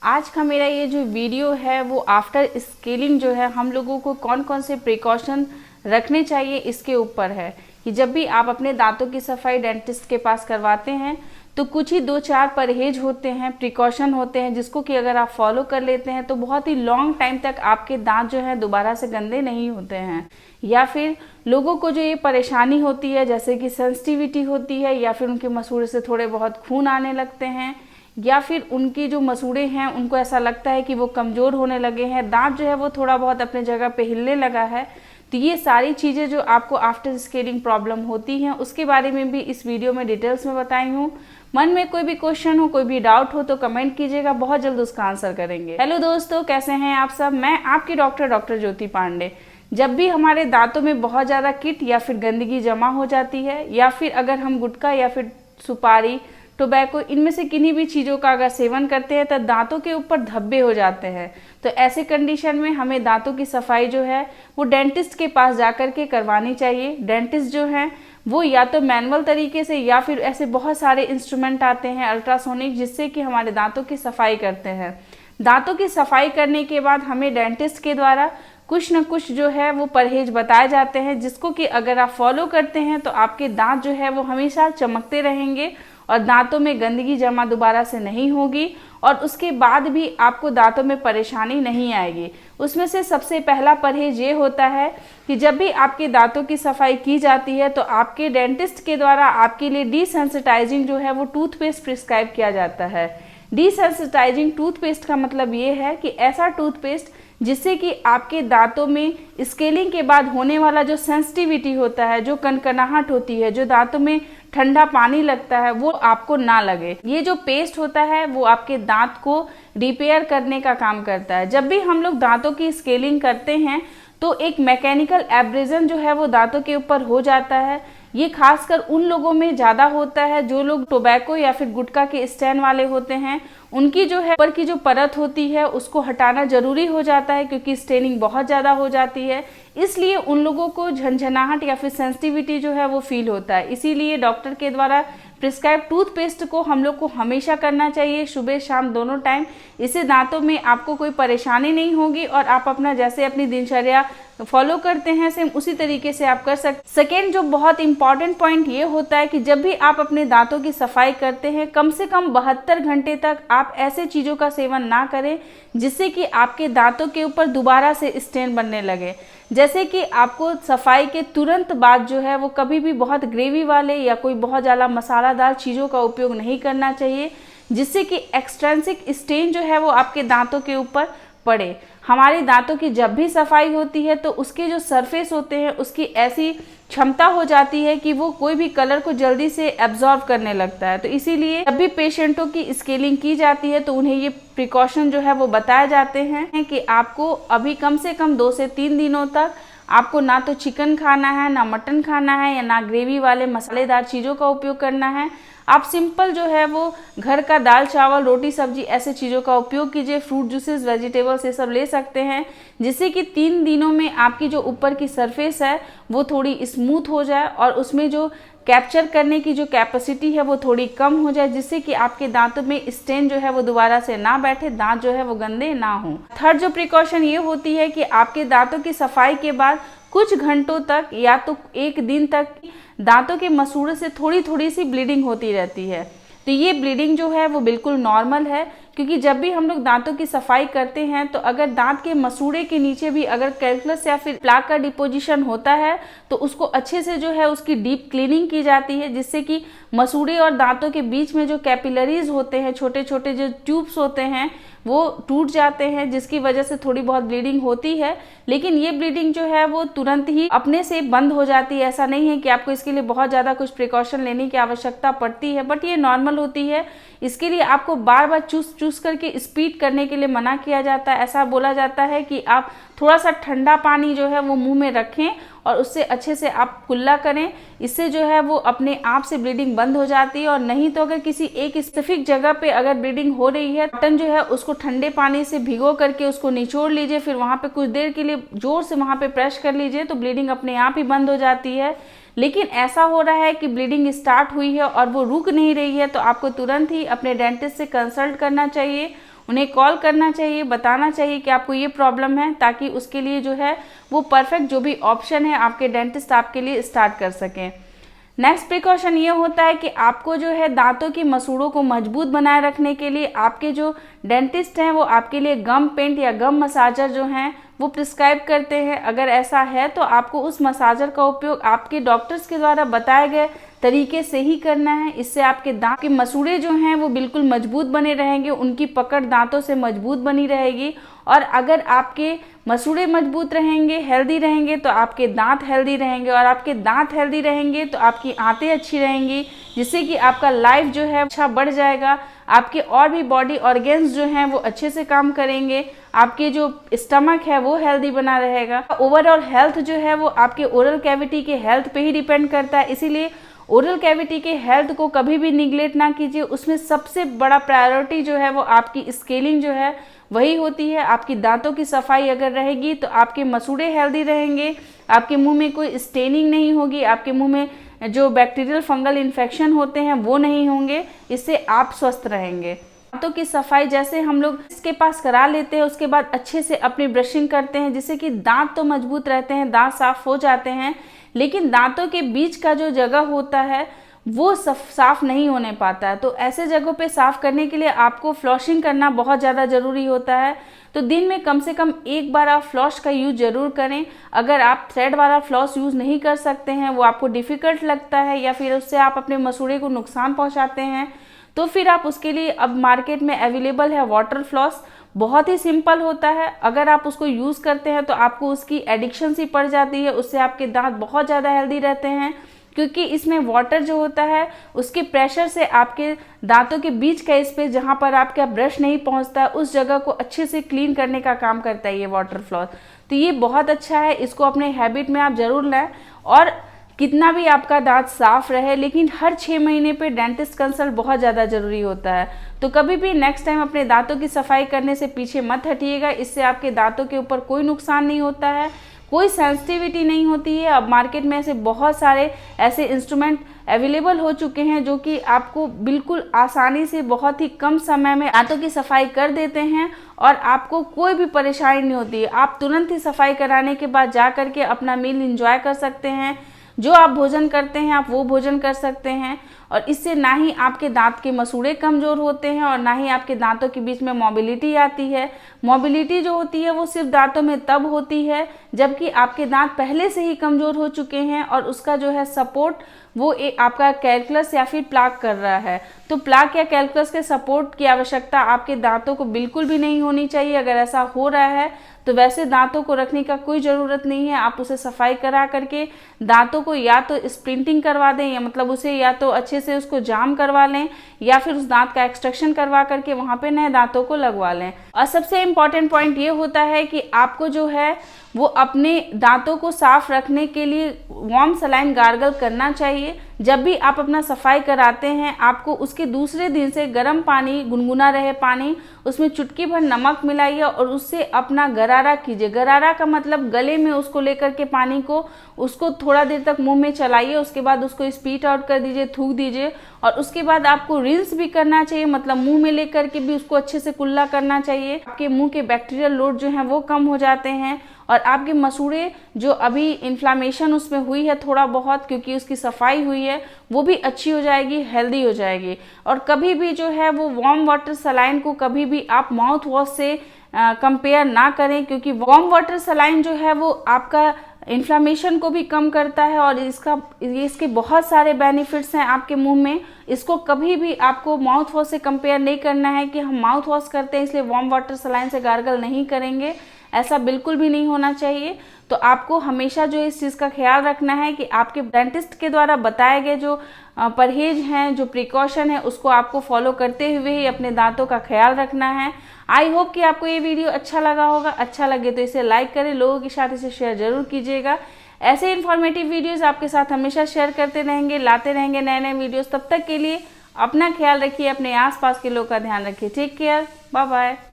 आज का मेरा ये जो वीडियो है वो आफ्टर स्केलिंग जो है हम लोगों को कौन कौन से प्रिकॉशन रखने चाहिए इसके ऊपर है कि जब भी आप अपने दांतों की सफाई डेंटिस्ट के पास करवाते हैं तो कुछ ही 2-4 परहेज होते हैं, प्रिकॉशन होते हैं जिसको कि अगर आप फॉलो कर लेते हैं तो बहुत ही लॉन्ग टाइम तक आपके दांत जो है दोबारा से गंदे नहीं होते हैं। या फिर लोगों को जो ये परेशानी होती है जैसे कि सेंसिटिविटी होती है या फिर उनके मसूड़े से थोड़े बहुत खून आने लगते हैं या फिर उनकी जो मसूड़े हैं उनको ऐसा लगता है कि वो कमज़ोर होने लगे हैं, दांत जो है वो थोड़ा बहुत अपने जगह पे हिलने लगा है, तो ये सारी चीज़ें जो आपको आफ्टर स्केलिंग प्रॉब्लम होती हैं उसके बारे में भी इस वीडियो में डिटेल्स में बताई हूँ। मन में कोई भी क्वेश्चन हो, कोई भी डाउट हो तो कमेंट कीजिएगा, बहुत जल्द उसका आंसर करेंगे। हेलो दोस्तों, कैसे हैं आप सब? मैं आपकी डॉक्टर ज्योति पांडे। जब भी हमारे दांतों में बहुत ज़्यादा कीट या फिर गंदगी जमा हो जाती है या फिर अगर हम गुटखा या फिर सुपारी, टोबैको, इनमें से किन्हीं भी चीज़ों का अगर सेवन करते हैं तो दांतों के ऊपर धब्बे हो जाते हैं। तो ऐसे कंडीशन में हमें दांतों की सफाई जो है वो डेंटिस्ट के पास जाकर के करवानी चाहिए। डेंटिस्ट जो है वो या तो मैनुअल तरीके से या फिर ऐसे बहुत सारे इंस्ट्रूमेंट आते हैं अल्ट्रासोनिक जिससे कि हमारे दांतों की सफाई करते हैं। दांतों की सफाई करने के बाद हमें डेंटिस्ट के द्वारा कुछ न कुछ जो है वो परहेज बताए जाते हैं जिसको कि अगर आप फॉलो करते हैं तो आपके दांत जो है वो हमेशा चमकते रहेंगे और दांतों में गंदगी जमा दोबारा से नहीं होगी और उसके बाद भी आपको दांतों में परेशानी नहीं आएगी। उसमें से सबसे पहला परहेज ये होता है कि जब भी आपके दांतों की सफाई की जाती है तो आपके डेंटिस्ट के द्वारा आपके लिए डिसेंसिटाइजिंग जो है वो टूथपेस्ट प्रिस्क्राइब किया जाता है। डिसेंसिटाइजिंग टूथपेस्ट का मतलब ये है कि ऐसा टूथपेस्ट जिससे कि आपके दांतों में स्केलिंग के बाद होने वाला जो सेंसिटिविटी होता है, जो कनकनाहट होती है, जो दांतों में ठंडा पानी लगता है, वो आपको ना लगे। ये जो पेस्ट होता है वो आपके दांत को रिपेयर करने का काम करता है। जब भी हम लोग दांतों की स्केलिंग करते हैं तो एक मैकेनिकल एब्रेजन जो है वो दांतों के ऊपर हो जाता है। ये खासकर उन लोगों में ज़्यादा होता है जो लोग टोबैको या फिर गुटखा के स्टैंड वाले होते हैं। उनकी जो है ऊपर की जो परत होती है उसको हटाना ज़रूरी हो जाता है क्योंकि स्टेनिंग बहुत ज़्यादा हो जाती है, इसलिए उन लोगों को झंझनाहट या फिर सेंसिटिविटी जो है वो फील होता है। इसीलिए डॉक्टर के द्वारा प्रिस्क्राइब टूथपेस्ट को हम लोग को हमेशा करना चाहिए, सुबह शाम दोनों टाइम। इससे दांतों में आपको कोई परेशानी नहीं होगी और आप अपना जैसे अपनी दिनचर्या फॉलो करते हैं सेम उसी तरीके से आप कर सकते। सेकेंड जो बहुत इंपॉर्टेंट पॉइंट ये होता है कि जब भी आप अपने दांतों की सफाई करते हैं कम से कम 72 घंटे तक आप ऐसे चीज़ों का सेवन ना करें जिससे कि आपके दांतों के ऊपर दोबारा से स्टेन बनने लगे। जैसे कि आपको सफाई के तुरंत बाद जो है वो कभी भी बहुत ग्रेवी वाले या कोई बहुत ज़्यादा मसालादार चीज़ों का उपयोग नहीं करना चाहिए जिससे कि एक्सट्रेंसिक स्टेन जो है वो आपके दांतों के ऊपर पड़े। हमारे दांतों की जब भी सफाई होती है तो उसके जो सरफेस होते हैं उसकी ऐसी क्षमता हो जाती है कि वो कोई भी कलर को जल्दी से एब्जॉर्ब करने लगता है। तो इसीलिए जब भी पेशेंटों की स्केलिंग की जाती है तो उन्हें ये प्रिकॉशन जो है वो बताए जाते हैं कि आपको अभी कम से कम 2 से 3 दिनों तक आपको ना तो चिकन खाना है, ना मटन खाना है या ना ग्रेवी वाले मसालेदार चीज़ों का उपयोग करना है। आप सिंपल जो है वो घर का दाल चावल रोटी सब्जी ऐसे चीज़ों का उपयोग कीजिए। फ्रूट जूसेस, वेजिटेबल्स ये सब ले सकते हैं जिससे कि 3 दिनों में आपकी जो ऊपर की सरफेस है वो थोड़ी स्मूथ हो जाए और उसमें जो कैप्चर करने की जो कैपेसिटी है वो थोड़ी कम हो जाए जिससे कि आपके दांतों में स्टेन जो है वो दोबारा से ना बैठे, दांत जो है वो गंदे ना हो। थर्ड जो प्रिकॉशन ये होती है कि आपके दांतों की सफाई के बाद कुछ घंटों तक या तो 1 दिन तक दांतों के मसूड़े से थोड़ी थोड़ी सी ब्लीडिंग होती रहती है। तो ये ब्लीडिंग जो है वो बिल्कुल नॉर्मल है क्योंकि जब भी हम लोग दांतों की सफाई करते हैं तो अगर दांत के मसूड़े के नीचे भी अगर कैल्कुलस या फिर प्लाक का डिपोजिशन होता है तो उसको अच्छे से जो है उसकी डीप क्लीनिंग की जाती है जिससे कि मसूड़े और दांतों के बीच में जो कैपिलरीज होते हैं, छोटे छोटे जो ट्यूब्स होते हैं वो टूट जाते हैं जिसकी वजह से थोड़ी बहुत ब्लीडिंग होती है। लेकिन ये ब्लीडिंग जो है वो तुरंत ही अपने से बंद हो जाती है। ऐसा नहीं है कि आपको इसके लिए बहुत ज़्यादा कुछ प्रिकॉशन लेने की आवश्यकता पड़ती है, बट ये नॉर्मल होती है। इसके लिए आपको बार बार चूस करके स्पीड करने के लिए मना किया जाता है। ऐसा बोला जाता है कि आप थोड़ा सा ठंडा पानी जो है वो मुंह में रखें और उससे अच्छे से आप कुल्ला करें। इससे जो है वो अपने आप से ब्लीडिंग बंद हो जाती है। और नहीं तो अगर किसी एक स्पेसिफिक जगह पे अगर ब्लीडिंग हो रही है, बटन जो है उसको ठंडे पानी से भिगो करके उसको निचोड़ लीजिए, फिर वहाँ पे कुछ देर के लिए जोर से वहाँ पे प्रेस कर लीजिए तो ब्लीडिंग अपने आप ही बंद हो जाती है। लेकिन ऐसा हो रहा है कि ब्लीडिंग स्टार्ट हुई है और वो रुक नहीं रही है तो आपको तुरंत ही अपने डेंटिस्ट से कंसल्ट करना चाहिए। उन्हें कॉल करना चाहिए, बताना चाहिए कि आपको ये प्रॉब्लम है, ताकि उसके लिए जो है वो परफेक्ट जो भी ऑप्शन है आपके डेंटिस्ट आपके लिए स्टार्ट कर सकें। नेक्स्ट प्रिकॉशन ये होता है कि आपको जो है दांतों की मसूड़ों को मजबूत बनाए रखने के लिए आपके जो डेंटिस्ट हैं वो आपके लिए गम पेंट या गम मसाजर जो हैं वो प्रिस्क्राइब करते हैं। अगर ऐसा है तो आपको उस मसाजर का उपयोग आपके डॉक्टर्स के द्वारा बताए गए तरीके से ही करना है। इससे आपके दांत के मसूड़े जो हैं वो बिल्कुल मजबूत बने रहेंगे, उनकी पकड़ दांतों से मजबूत बनी रहेगी। और अगर आपके मसूड़े मजबूत रहेंगे, हेल्दी रहेंगे, तो आपके दांत हेल्दी रहेंगे, और आपके दांत हेल्दी रहेंगे तो आपकी आंतें अच्छी रहेंगी, जिससे कि आपका लाइफ जो है अच्छा बढ़ जाएगा। आपके और भी बॉडी ऑर्गेन्स जो हैं वो अच्छे से काम करेंगे, आपके जो स्टमक है वो हेल्दी बना रहेगा। ओवरऑल हेल्थ जो है वो आपके ओरल कैविटी के हेल्थ पे ही डिपेंड करता है, इसीलिए ओरल कैविटी के हेल्थ को कभी भी निगलेक्ट ना कीजिए। उसमें सबसे बड़ा प्रायोरिटी जो है वो आपकी स्केलिंग जो है वही होती है। आपकी दांतों की सफाई अगर रहेगी तो आपके मसूड़े हेल्दी रहेंगे, आपके मुंह में कोई स्टेनिंग नहीं होगी, आपके मुंह में जो बैक्टीरियल फंगल इन्फेक्शन होते हैं वो नहीं होंगे, इससे आप स्वस्थ रहेंगे। दांतों की सफाई जैसे हम लोग इसके पास करा लेते हैं, उसके बाद अच्छे से अपनी ब्रशिंग करते हैं, जिससे कि दांत तो मजबूत रहते हैं, दांत साफ हो जाते हैं, लेकिन दांतों के बीच का जो जगह होता है वो साफ नहीं होने पाता है। तो ऐसे जगहों पे साफ करने के लिए आपको फ्लॉशिंग करना बहुत ज़्यादा ज़रूरी होता है। तो दिन में कम से कम एक बार आप फ्लॉश का यूज़ ज़रूर करें। अगर आप थ्रेड वाला फ्लॉस यूज़ नहीं कर सकते हैं, वो आपको डिफ़िकल्ट लगता है या फिर उससे आप अपने मसूड़े को नुकसान पहुँचाते हैं, तो फिर आप उसके लिए अब मार्केट में अवेलेबल है वाटर फ्लॉस। बहुत ही सिंपल होता है, अगर आप उसको यूज़ करते हैं तो आपको उसकी एडिक्शन सी पड़ जाती है, उससे आपके दांत बहुत ज़्यादा हेल्दी रहते हैं, क्योंकि इसमें वाटर जो होता है उसके प्रेशर से आपके दांतों के बीच का स्पेस जहाँ पर आपका ब्रश नहीं पहुँचता है उस जगह को अच्छे से क्लीन करने का काम करता है ये वाटर फ्लॉस। तो ये बहुत अच्छा है, इसको अपने हैबिट में आप ज़रूर लाएं। और कितना भी आपका दांत साफ रहे, लेकिन हर 6 महीने पे डेंटिस्ट कंसल्ट बहुत ज़्यादा ज़रूरी होता है। तो कभी भी नेक्स्ट टाइम अपने दांतों की सफाई करने से पीछे मत हटिएगा, इससे आपके दांतों के ऊपर कोई नुकसान नहीं होता है, कोई सेंसिटिविटी नहीं होती है। अब मार्केट में ऐसे बहुत सारे ऐसे इंस्ट्रूमेंट अवेलेबल हो चुके हैं जो कि आपको बिल्कुल आसानी से बहुत ही कम समय में दांतों की सफाई कर देते हैं और आपको कोई भी परेशानी नहीं होती है। आप तुरंत ही सफाई कराने के बाद जा करके अपना मील एंजॉय कर सकते हैं, जो आप भोजन करते हैं आप वो भोजन कर सकते हैं, और इससे ना ही आपके दांत के मसूड़े कमज़ोर होते हैं और ना ही आपके दांतों के बीच में मोबिलिटी आती है। मोबिलिटी जो होती है वो सिर्फ दांतों में तब होती है जबकि आपके दांत पहले से ही कमज़ोर हो चुके हैं और उसका जो है सपोर्ट वो आपका कैलकुलस या फिर प्लाक कर रहा है। तो प्लाक या कैलकुलस के सपोर्ट की आवश्यकता आपके दांतों को बिल्कुल भी नहीं होनी चाहिए। अगर ऐसा हो रहा है तो वैसे दांतों को रखने का कोई ज़रूरत नहीं है। आप उसे सफाई करा करके दांतों को या तो स्प्लिंटिंग करवा दें, या मतलब उसे या तो अच्छे से उसको जाम करवा लें, या फिर उस दांत का एक्सट्रैक्शन करवा करके वहाँ पे नए दांतों को लगवा लें। और सबसे इम्पॉर्टेंट पॉइंट ये होता है कि आपको जो है वो अपने दांतों को साफ रखने के लिए वार्म सलाइन गार्गल करना चाहिए। जब भी आप अपना सफाई कराते हैं आपको उसके दूसरे दिन से गर्म पानी, गुनगुना रहे पानी, उसमें चुटकी भर नमक मिलाइए और उससे अपना गरारा कीजिए। गरारा का मतलब गले में उसको लेकर के पानी को उसको थोड़ा देर तक मुंह में चलाइए, उसके बाद उसको स्पीट आउट कर दीजिए, थूक दीजिए, और उसके बाद आपको रिंस भी करना चाहिए, मतलब मुंह में लेकर के भी उसको अच्छे से कुल्ला करना चाहिए। आपके मुंह के बैक्टीरियल लोड जो है वो कम हो जाते हैं और आपके मसूड़े जो अभी इन्फ्लामेशन उसमें हुई है थोड़ा बहुत, क्योंकि उसकी सफाई हुई है, वो भी अच्छी हो जाएगी, हेल्दी हो जाएगी। और कभी भी जो है वो वार्म वाटर सलाइन को कभी भी आप माउथ वॉश से कंपेयर ना करें, क्योंकि वार्म वाटर सलाइन जो है वो आपका इन्फ्लामेशन को भी कम करता है और इसके बहुत सारे बेनिफिट्स हैं आपके मुंह में। इसको कभी भी आपको माउथ वॉश से कंपेयर नहीं करना है कि हम माउथ वॉश करते हैं इसलिए वार्म वाटर सलाइन से गार्गल नहीं करेंगे, ऐसा बिल्कुल भी नहीं होना चाहिए। तो आपको हमेशा जो इस चीज़ का ख्याल रखना है कि आपके डेंटिस्ट के द्वारा बताए गए जो परहेज हैं, जो प्रिकॉशन है, उसको आपको फॉलो करते हुए ही अपने दांतों का ख्याल रखना है। आई होप कि आपको ये वीडियो अच्छा लगा होगा। अच्छा लगे तो इसे लाइक करें, लोगों के साथ इसे शेयर जरूर कीजिएगा। ऐसे इन्फॉर्मेटिव वीडियोस आपके साथ हमेशा शेयर करते रहेंगे, लाते रहेंगे नए नए वीडियोस। तब तक के लिए अपना ख्याल रखिए, अपने आसपास के लोगों का ध्यान रखिए। Take care, bye bye.